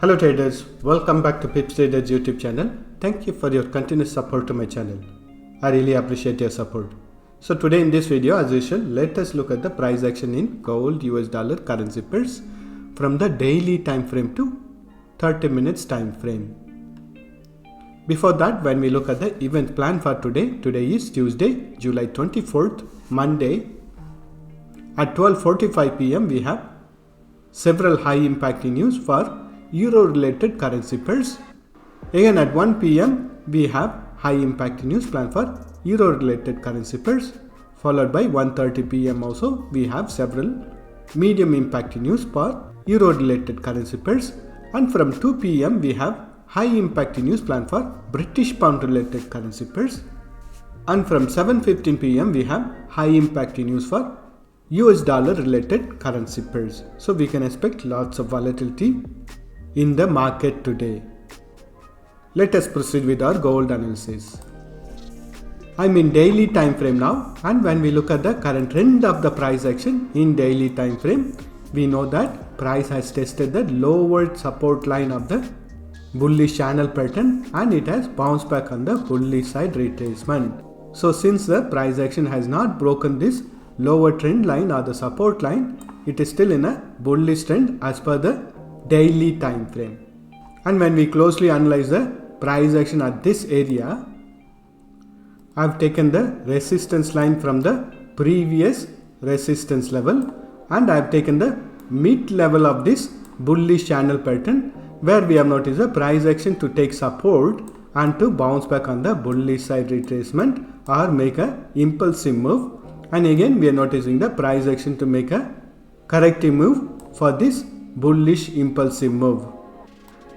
Hello traders, welcome back to PipsTraders YouTube channel. Thank you for your continuous support to my channel. I really appreciate your support. So today in this video, as usual, let us look at the price action in gold, US dollar, currency pairs from the daily time frame to 30 minutes time frame. Before that, when we look at the event plan for today is Tuesday, July 24th, Monday. At 12:45 p.m. we have several high impacting news for Euro related currency pairs. Again at 1 p.m. we have high impact news plan for Euro related currency pairs, followed by 1:30 p.m. also we have several medium impact news for Euro related currency pairs, and from 2 p.m. we have high impact news plan for British pound related currency pairs, and from 7:15 p.m. we have high impact news for US dollar related currency pairs. So we can expect lots of volatility in the market today. Let us proceed with our gold analysis. I'm in daily time frame now, and when we look at the current trend of the price action in daily time frame, we know that price has tested the lower support line of the bullish channel pattern and it has bounced back on the bullish side retracement. So since the price action has not broken this lower trend line or the support line, it is still in a bullish trend as per the daily time frame. And when we closely analyze the price action at this area, I have taken the resistance line from the previous resistance level and I have taken the mid level of this bullish channel pattern, where we have noticed the price action to take support and to bounce back on the bullish side retracement or make a impulsive move. And again we are noticing the price action to make a corrective move for this bullish impulsive move.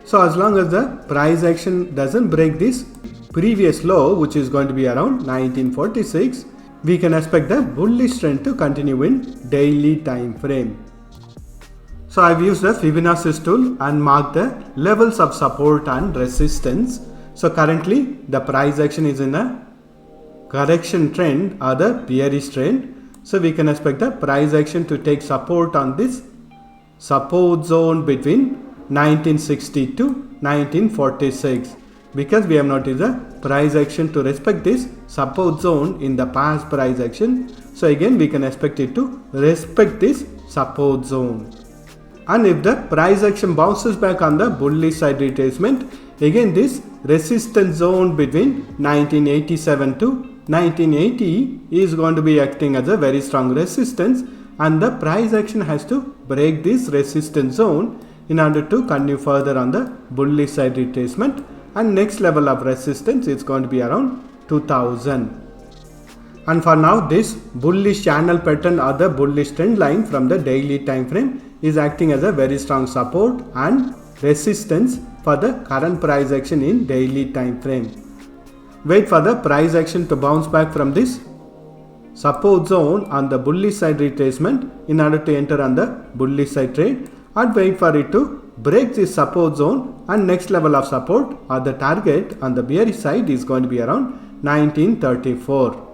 So as long as the price action doesn't break this previous low, which is going to be around 1946, we can expect the bullish trend to continue in daily time frame. So I've used the Fibonacci tool and marked the levels of support and resistance. So currently the price action is in a correction trend or the bearish trend. So we can expect the price action to take support on this support zone between 1960 to 1946, because we have noticed the price action to respect this support zone in the past price action. So again we can expect it to respect this support zone. And if the price action bounces back on the bullish side retracement, again this resistance zone between 1987 to 1980 is going to be acting as a very strong resistance, and the price action has to break this resistance zone in order to continue further on the bullish side retracement, and next level of resistance is going to be around 2000. And for now this bullish channel pattern or the bullish trend line from the daily time frame is acting as a very strong support and resistance for the current price action in daily time frame. Wait for the price action to bounce back from this support zone on the bullish side retracement in order to enter on the bullish side trade, and wait for it to break this support zone, and next level of support or the target on the bearish side is going to be around 1934.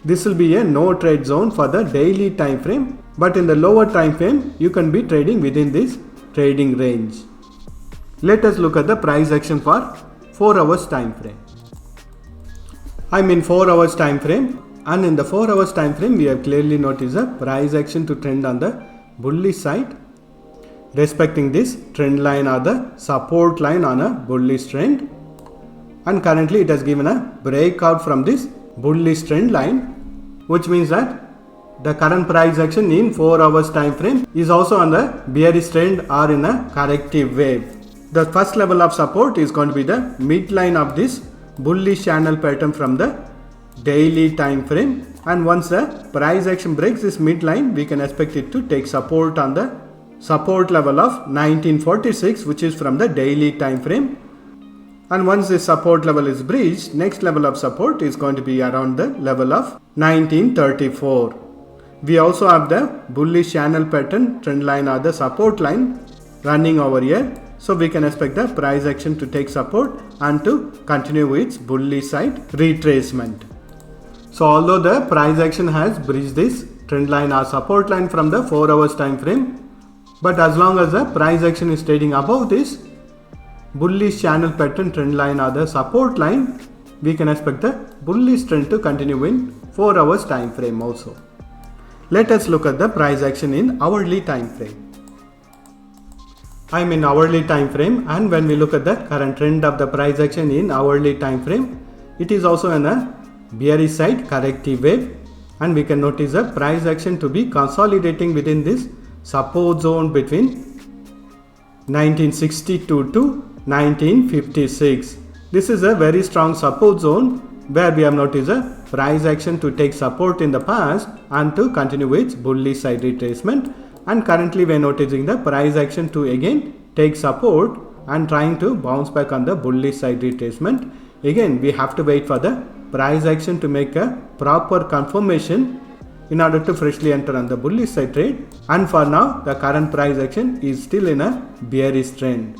This will be a no trade zone for the daily time frame, but in the lower time frame you can be trading within this trading range. Let us look at the price action for 4 hours time frame. I'm in 4 hours time frame, and in the 4 hours time frame we have clearly noticed the price action to trend on the bullish side, respecting this trend line or the support line on a bullish trend, and currently it has given a breakout from this bullish trend line, which means that the current price action in 4 hours time frame is also on the bearish trend or in a corrective wave. The first level of support is going to be the midline of this bullish channel pattern from the daily time frame, and once the price action breaks this midline, we can expect it to take support on the support level of 1946, which is from the daily time frame. And once this support level is breached, next level of support is going to be around the level of 1934. We also have the bullish channel pattern trend line or the support line running over here. So we can expect the price action to take support and to continue its bullish side retracement. So although the price action has breached this trend line or support line from the 4 hours time frame, but as long as the price action is trading above this, bullish channel pattern, trend line or the support line, we can expect the bullish trend to continue in 4 hours time frame also. Let us look at the price action in hourly time frame. I'm in hourly time frame, and when we look at the current trend of the price action in hourly time frame, it is also in a bearish side corrective wave, and we can notice the price action to be consolidating within this support zone between 1962 to 1956. This is a very strong support zone where we have noticed a price action to take support in the past and to continue its bullish side retracement, and currently we are noticing the price action to again take support and trying to bounce back on the bullish side retracement. Again, we have to wait for the price action to make a proper confirmation in order to freshly enter on the bullish side trade, and for now the current price action is still in a bearish trend.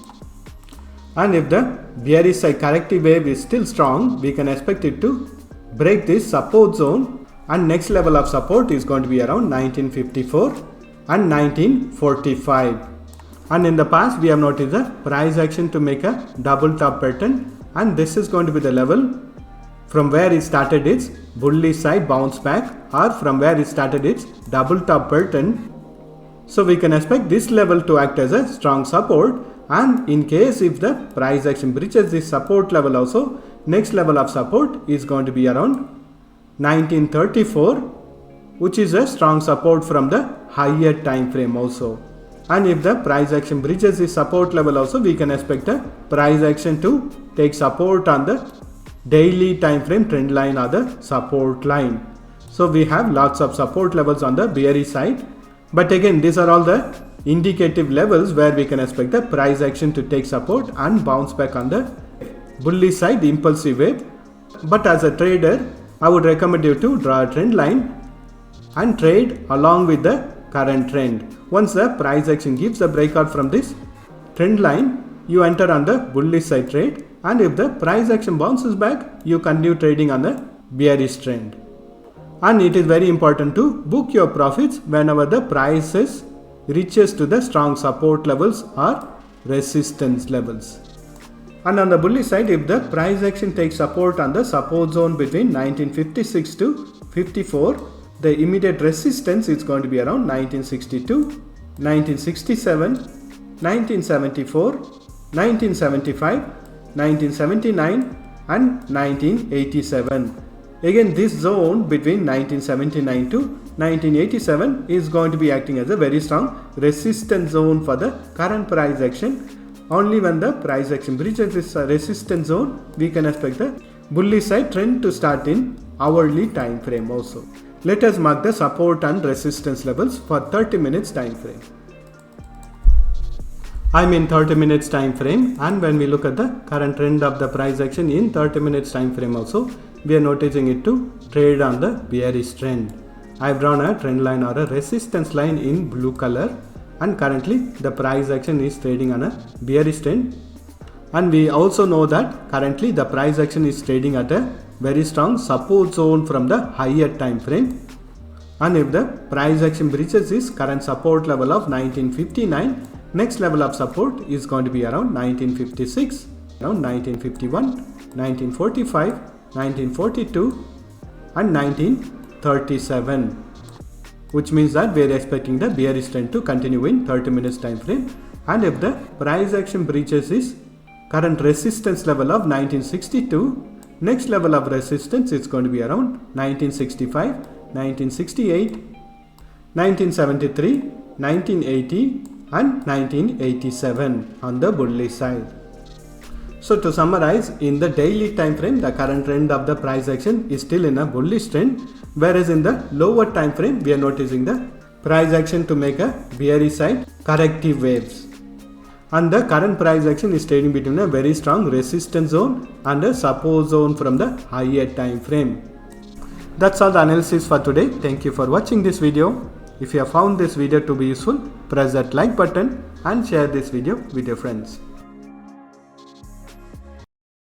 And if the bearish side corrective wave is still strong, we can expect it to break this support zone, and next level of support is going to be around 1954 and 1945. And in the past we have noticed the price action to make a double top pattern, and this is going to be the level from where it started its bullish side bounce back, or from where it started its double top pattern. So we can expect this level to act as a strong support, and in case if the price action breaches this support level also, next level of support is going to be around 1934, which is a strong support from the higher time frame also. And if the price action breaches this support level also, we can expect a price action to take support on the daily time frame trend line or the support line. So we have lots of support levels on the bearish side, but again these are all the indicative levels where we can expect the price action to take support and bounce back on the bullish side impulsive wave. But as a trader, I would recommend you to draw a trend line and trade along with the current trend. Once the price action gives a breakout from this trend line, you enter on the bullish side trade, and if the price action bounces back, you continue trading on the bearish trend. And it is very important to book your profits whenever the prices reaches to the strong support levels or resistance levels. And on the bullish side, if the price action takes support on the support zone between 1956 to 54, the immediate resistance is going to be around 1962, 1967, 1974, 1975, 1979 and 1987. Again, this zone between 1979 to 1987 is going to be acting as a very strong resistance zone for the current price action. Only when the price action breaches this resistance zone, we can expect the bullish side trend to start in hourly time frame also. Let us mark the support and resistance levels for 30 minutes time frame. I'm in 30 minutes time frame, and when we look at the current trend of the price action in 30 minutes time frame also, we are noticing it to trade on the bearish trend. I've drawn a trend line or a resistance line in blue color, and currently the price action is trading on a bearish trend. And we also know that currently the price action is trading at a very strong support zone from the higher time frame. And if the price action breaches this current support level of 1959, next level of support is going to be around 1956, around 1951, 1945, 1942 and 1937, which means that we are expecting the bearish trend to continue in 30 minutes time frame. And if the price action breaches this current resistance level of 1962, next level of resistance is going to be around 1965, 1968, 1973, 1980 and 1987 on the bullish side. So to summarize, in the daily time frame, the current trend of the price action is still in a bullish trend, whereas in the lower time frame we are noticing the price action to make a bearish side corrective waves. And the current price action is trading between a very strong resistance zone and a support zone from the higher time frame. That's all the analysis for today. Thank you for watching this video. If you have found this video to be useful, press that like button and share this video with your friends.